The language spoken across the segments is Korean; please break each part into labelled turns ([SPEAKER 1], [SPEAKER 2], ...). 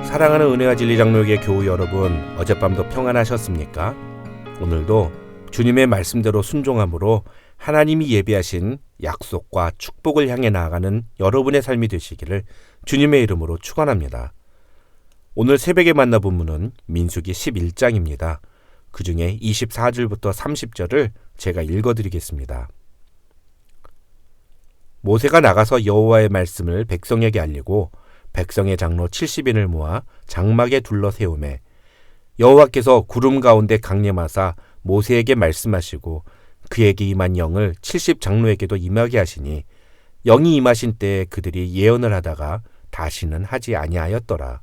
[SPEAKER 1] 사랑하는 은혜와 진리 장로교회 교우 여러분, 어젯밤도 평안하셨습니까? 오늘도 주님의 말씀대로 순종함으로 하나님이 예비하신 약속과 축복을 향해 나아가는 여러분의 삶이 되시기를 주님의 이름으로 축원합니다. 오늘 새벽에 만나 본문은 민수기 11장입니다. 그 중에 24절부터 30절을 제가 읽어드리겠습니다. 모세가 나가서 여호와의 말씀을 백성에게 알리고 백성의 장로 70인을 모아 장막에 둘러 세우매 여호와께서 구름 가운데 강림하사 모세에게 말씀하시고 그에게 임한 영을 70장로에게도 임하게 하시니 영이 임하신 때에 그들이 예언을 하다가 다시는 하지 아니하였더라.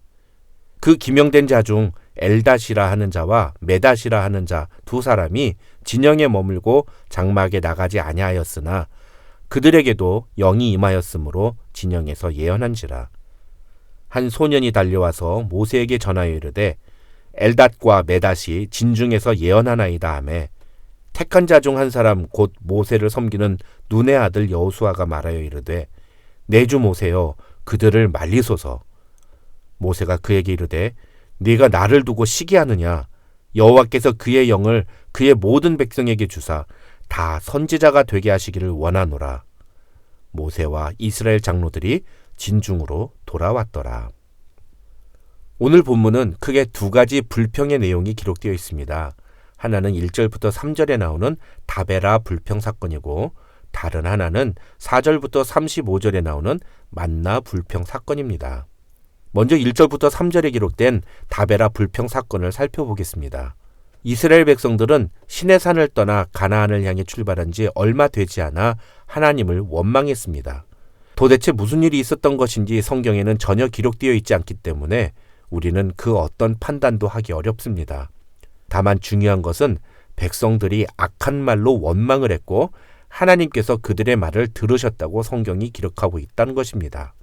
[SPEAKER 1] 그 기명된 자 중 엘닷이라 하는 자와 메닷이라 하는 자 두 사람이 진영에 머물고 장막에 나가지 아니하였으나 그들에게도 영이 임하였으므로 진영에서 예언한지라. 한 소년이 달려와서 모세에게 전하여 이르되 엘닷과 메닷이 진중에서 예언하나이다 하매 택한 자 중 한 사람 곧 모세를 섬기는 눈의 아들 여호수아가 말하여 이르되 내 주 모세여 그들을 말리소서. 모세가 그에게 이르되 네가 나를 두고 시기하느냐? 여호와께서 그의 영을 그의 모든 백성에게 주사 다 선지자가 되게 하시기를 원하노라. 모세와 이스라엘 장로들이 진중으로 돌아왔더라. 오늘 본문은 크게 두 가지 불평의 내용이 기록되어 있습니다. 하나는 1절부터 3절에 나오는 다베라 불평 사건이고 다른 하나는 4절부터 35절에 나오는 만나 불평 사건입니다. 먼저 1절부터 3절에 기록된 다베라 불평 사건을 살펴보겠습니다. 이스라엘 백성들은 시내산을 떠나 가나안을 향해 출발한 지 얼마 되지 않아 하나님을 원망했습니다. 도대체 무슨 일이 있었던 것인지 성경에는 전혀 기록되어 있지 않기 때문에 우리는 그 어떤 판단도 하기 어렵습니다. 다만 중요한 것은 백성들이 악한 말로 원망을 했고 하나님께서 그들의 말을 들으셨다고 성경이 기록하고 있다는 것입니다.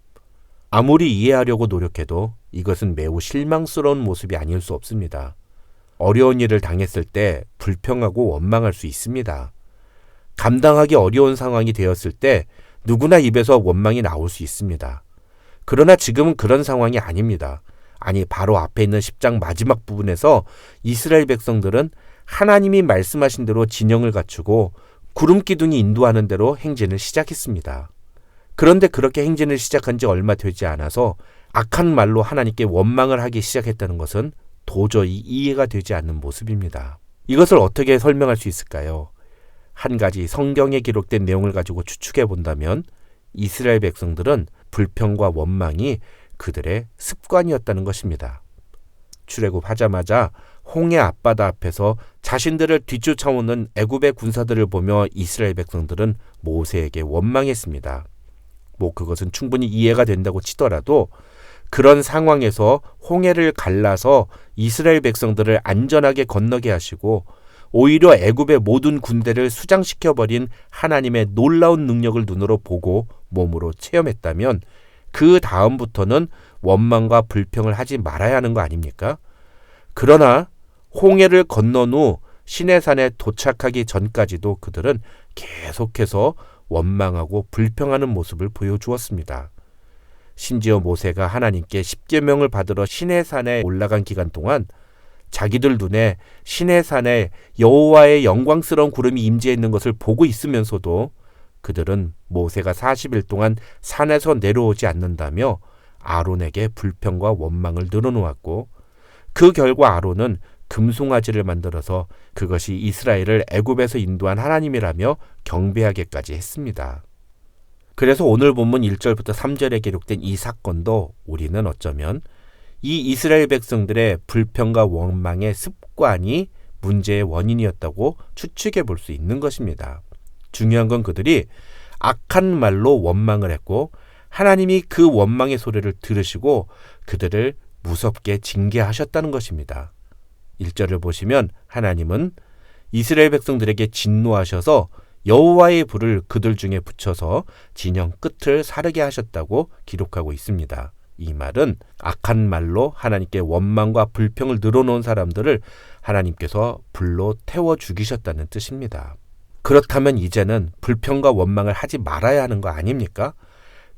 [SPEAKER 1] 아무리 이해하려고 노력해도 이것은 매우 실망스러운 모습이 아닐 수 없습니다. 어려운 일을 당했을 때 불평하고 원망할 수 있습니다. 감당하기 어려운 상황이 되었을 때 누구나 입에서 원망이 나올 수 있습니다. 그러나 지금은 그런 상황이 아닙니다. 아니, 바로 앞에 있는 10장 마지막 부분에서 이스라엘 백성들은 하나님이 말씀하신 대로 진영을 갖추고 구름 기둥이 인도하는 대로 행진을 시작했습니다. 그런데 그렇게 행진을 시작한 지 얼마 되지 않아서 악한 말로 하나님께 원망을 하기 시작했다는 것은 도저히 이해가 되지 않는 모습입니다. 이것을 어떻게 설명할 수 있을까요? 한 가지 성경에 기록된 내용을 가지고 추측해 본다면 이스라엘 백성들은 불평과 원망이 그들의 습관이었다는 것입니다. 출애굽하자마자 홍해 앞바다 앞에서 자신들을 뒤쫓아오는 애굽의 군사들을 보며 이스라엘 백성들은 모세에게 원망했습니다. 그것은 충분히 이해가 된다고 치더라도 그런 상황에서 홍해를 갈라서 이스라엘 백성들을 안전하게 건너게 하시고 오히려 애굽의 모든 군대를 수장시켜버린 하나님의 놀라운 능력을 눈으로 보고 몸으로 체험했다면 그 다음부터는 원망과 불평을 하지 말아야 하는 거 아닙니까? 그러나 홍해를 건넌 후 시내산에 도착하기 전까지도 그들은 계속해서 원망하고 불평하는 모습을 보여주었습니다. 심지어 모세가 하나님께 십계명을 받으러 시내산에 올라간 기간 동안 자기들 눈에 시내산에 여호와의 영광스러운 구름이 임재해 있는 것을 보고 있으면서도 그들은 모세가 40일 동안 산에서 내려오지 않는다며 아론에게 불평과 원망을 늘어놓았고 그 결과 아론은 금송아지를 만들어서 그것이 이스라엘을 애굽에서 인도한 하나님이라며 경배하게까지 했습니다. 그래서 오늘 본문 1절부터 3절에 기록된 이 사건도 우리는 어쩌면 이 이스라엘 백성들의 불평과 원망의 습관이 문제의 원인이었다고 추측해 볼 수 있는 것입니다. 중요한 건 그들이 악한 말로 원망을 했고 하나님이 그 원망의 소리를 들으시고 그들을 무섭게 징계하셨다는 것입니다. 1절을 보시면 하나님은 이스라엘 백성들에게 진노하셔서 여호와의 불을 그들 중에 붙여서 진영 끝을 사르게 하셨다고 기록하고 있습니다. 이 말은 악한 말로 하나님께 원망과 불평을 늘어놓은 사람들을 하나님께서 불로 태워 죽이셨다는 뜻입니다. 그렇다면 이제는 불평과 원망을 하지 말아야 하는 거 아닙니까?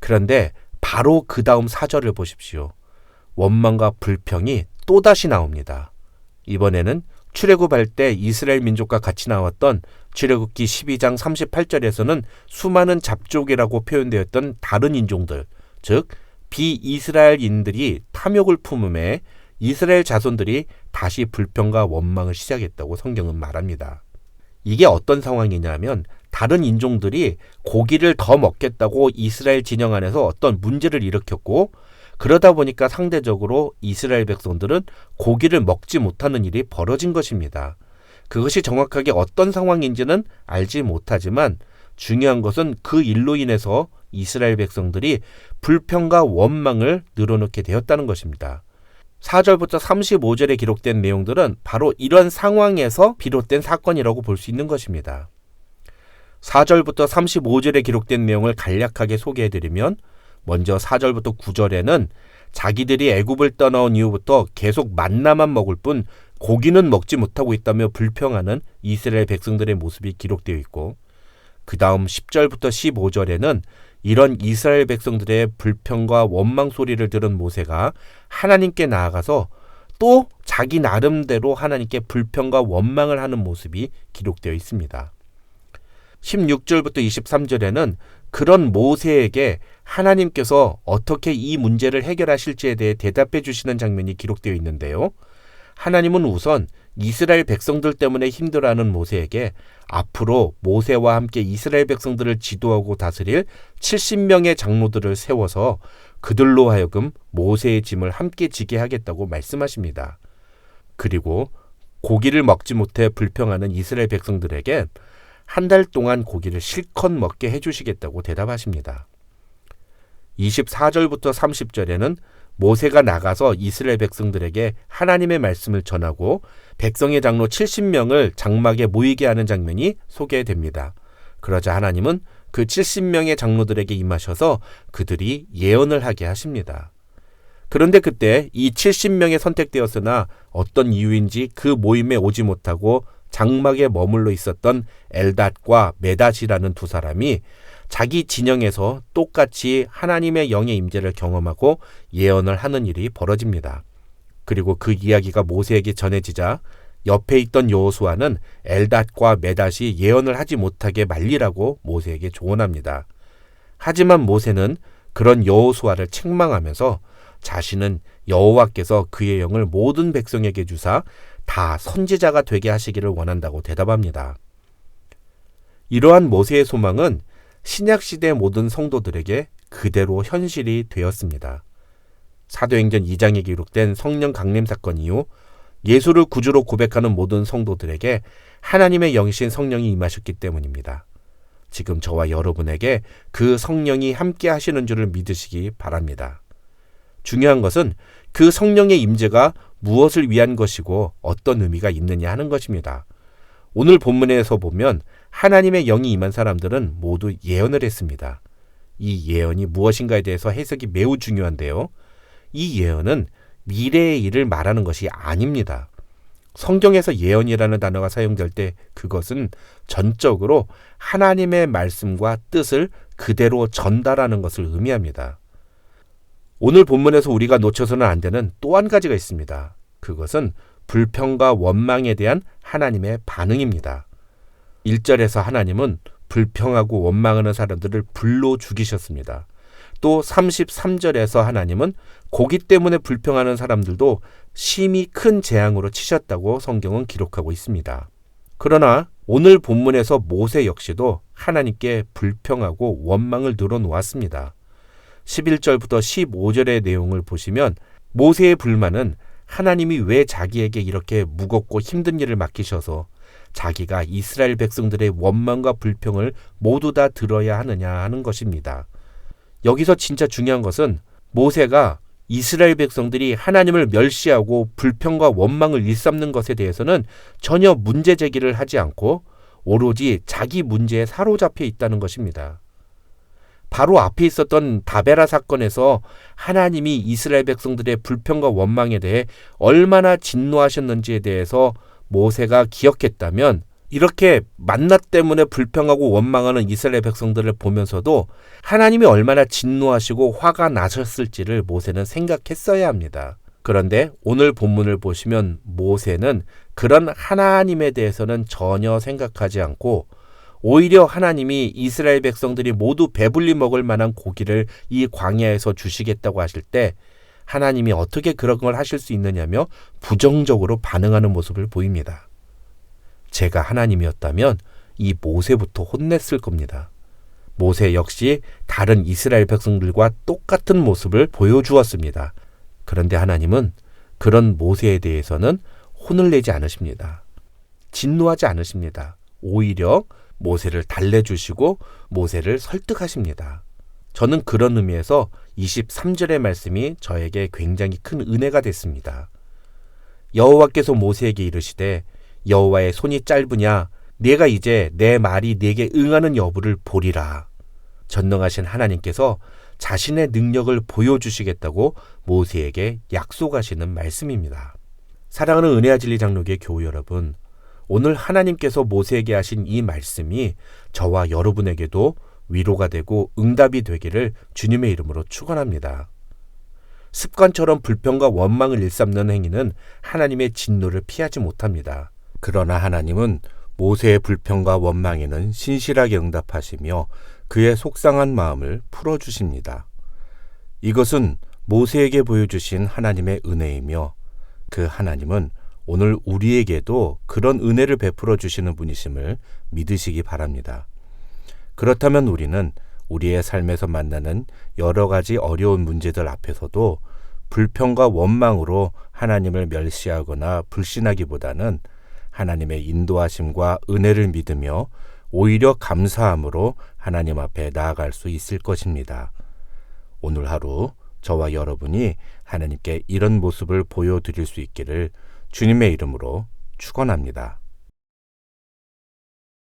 [SPEAKER 1] 그런데 바로 그 다음 4절을 보십시오. 원망과 불평이 또다시 나옵니다. 이번에는 출애굽할 때 이스라엘 민족과 같이 나왔던 출애굽기 12장 38절에서는 수많은 잡족이라고 표현되었던 다른 인종들, 즉 비이스라엘인들이 탐욕을 품음에 이스라엘 자손들이 다시 불평과 원망을 시작했다고 성경은 말합니다. 이게 어떤 상황이냐면 다른 인종들이 고기를 더 먹겠다고 이스라엘 진영 안에서 어떤 문제를 일으켰고, 그러다 보니까 상대적으로 이스라엘 백성들은 고기를 먹지 못하는 일이 벌어진 것입니다. 그것이 정확하게 어떤 상황인지는 알지 못하지만 중요한 것은 그 일로 인해서 이스라엘 백성들이 불평과 원망을 늘어놓게 되었다는 것입니다. 4절부터 35절에 기록된 내용들은 바로 이런 상황에서 비롯된 사건이라고 볼 수 있는 것입니다. 4절부터 35절에 기록된 내용을 간략하게 소개해드리면, 먼저 4절부터 9절에는 자기들이 애굽을 떠나온 이후부터 계속 만나만 먹을 뿐 고기는 먹지 못하고 있다며 불평하는 이스라엘 백성들의 모습이 기록되어 있고, 그 다음 10절부터 15절에는 이런 이스라엘 백성들의 불평과 원망 소리를 들은 모세가 하나님께 나아가서 또 자기 나름대로 하나님께 불평과 원망을 하는 모습이 기록되어 있습니다. 16절부터 23절에는 그런 모세에게 하나님께서 어떻게 이 문제를 해결하실지에 대해 대답해 주시는 장면이 기록되어 있는데요. 하나님은 우선 이스라엘 백성들 때문에 힘들어하는 모세에게 앞으로 모세와 함께 이스라엘 백성들을 지도하고 다스릴 70명의 장로들을 세워서 그들로 하여금 모세의 짐을 함께 지게 하겠다고 말씀하십니다. 그리고 고기를 먹지 못해 불평하는 이스라엘 백성들에게 한 달 동안 고기를 실컷 먹게 해주시겠다고 대답하십니다. 24절부터 30절에는 모세가 나가서 이스라엘 백성들에게 하나님의 말씀을 전하고 백성의 장로 70명을 장막에 모이게 하는 장면이 소개됩니다. 그러자 하나님은 그 70명의 장로들에게 임하셔서 그들이 예언을 하게 하십니다. 그런데 그때 이 70명에 선택되었으나 어떤 이유인지 그 모임에 오지 못하고 장막에 머물러 있었던 엘닷과 메닷이라는 두 사람이 자기 진영에서 똑같이 하나님의 영의 임재를 경험하고 예언을 하는 일이 벌어집니다. 그리고 그 이야기가 모세에게 전해지자 옆에 있던 여호수아는 엘닷과 메닷이 예언을 하지 못하게 말리라고 모세에게 조언합니다. 하지만 모세는 그런 여호수아를 책망하면서 자신은 여호와께서 그의 영을 모든 백성에게 주사 다 선지자가 되게 하시기를 원한다고 대답합니다. 이러한 모세의 소망은 신약시대 모든 성도들에게 그대로 현실이 되었습니다. 사도행전 2장에 기록된 성령 강림 사건 이후 예수를 구주로 고백하는 모든 성도들에게 하나님의 영이신 성령이 임하셨기 때문입니다. 지금 저와 여러분에게 그 성령이 함께 하시는 줄을 믿으시기 바랍니다. 중요한 것은 그 성령의 임재가 무엇을 위한 것이고 어떤 의미가 있느냐 하는 것입니다. 오늘 본문에서 보면 하나님의 영이 임한 사람들은 모두 예언을 했습니다. 이 예언이 무엇인가에 대해서 해석이 매우 중요한데요. 이 예언은 미래의 일을 말하는 것이 아닙니다. 성경에서 예언이라는 단어가 사용될 때 그것은 전적으로 하나님의 말씀과 뜻을 그대로 전달하는 것을 의미합니다. 오늘 본문에서 우리가 놓쳐서는 안 되는 또 한 가지가 있습니다. 그것은 불평과 원망에 대한 하나님의 반응입니다. 1절에서 하나님은 불평하고 원망하는 사람들을 불로 죽이셨습니다. 또 33절에서 하나님은 고기 때문에 불평하는 사람들도 심히 큰 재앙으로 치셨다고 성경은 기록하고 있습니다. 그러나 오늘 본문에서 모세 역시도 하나님께 불평하고 원망을 늘어놓았습니다. 11절부터 15절의 내용을 보시면 모세의 불만은 하나님이 왜 자기에게 이렇게 무겁고 힘든 일을 맡기셔서 자기가 이스라엘 백성들의 원망과 불평을 모두 다 들어야 하느냐 하는 것입니다. 여기서 진짜 중요한 것은 모세가 이스라엘 백성들이 하나님을 멸시하고 불평과 원망을 일삼는 것에 대해서는 전혀 문제 제기를 하지 않고 오로지 자기 문제에 사로잡혀 있다는 것입니다. 바로 앞에 있었던 다베라 사건에서 하나님이 이스라엘 백성들의 불평과 원망에 대해 얼마나 진노하셨는지에 대해서 모세가 기억했다면 이렇게 만나 때문에 불평하고 원망하는 이스라엘 백성들을 보면서도 하나님이 얼마나 진노하시고 화가 나셨을지를 모세는 생각했어야 합니다. 그런데 오늘 본문을 보시면 모세는 그런 하나님에 대해서는 전혀 생각하지 않고 오히려 하나님이 이스라엘 백성들이 모두 배불리 먹을 만한 고기를 이 광야에서 주시겠다고 하실 때 하나님이 어떻게 그런 걸 하실 수 있느냐며 부정적으로 반응하는 모습을 보입니다. 제가 하나님이었다면 이 모세부터 혼냈을 겁니다. 모세 역시 다른 이스라엘 백성들과 똑같은 모습을 보여주었습니다. 그런데 하나님은 그런 모세에 대해서는 혼을 내지 않으십니다. 진노하지 않으십니다. 오히려 모세를 달래주시고 모세를 설득하십니다. 저는 그런 의미에서 23절의 말씀이 저에게 굉장히 큰 은혜가 됐습니다. 여호와께서 모세에게 이르시되 여호와의 손이 짧으냐 네가 이제 내 말이 네게 응하는 여부를 보리라. 전능하신 하나님께서 자신의 능력을 보여주시겠다고 모세에게 약속하시는 말씀입니다. 사랑하는 은혜와 진리 장로교회 교우 여러분, 오늘 하나님께서 모세에게 하신 이 말씀이 저와 여러분에게도 위로가 되고 응답이 되기를 주님의 이름으로 축원합니다. 습관처럼 불평과 원망을 일삼는 행위는 하나님의 진노를 피하지 못합니다. 그러나 하나님은 모세의 불평과 원망에는 신실하게 응답하시며 그의 속상한 마음을 풀어주십니다. 이것은 모세에게 보여주신 하나님의 은혜이며 그 하나님은 오늘 우리에게도 그런 은혜를 베풀어 주시는 분이심을 믿으시기 바랍니다. 그렇다면 우리는 우리의 삶에서 만나는 여러 가지 어려운 문제들 앞에서도 불평과 원망으로 하나님을 멸시하거나 불신하기보다는 하나님의 인도하심과 은혜를 믿으며 오히려 감사함으로 하나님 앞에 나아갈 수 있을 것입니다. 오늘 하루 저와 여러분이 하나님께 이런 모습을 보여드릴 수 있기를 주님의 이름으로 축원합니다.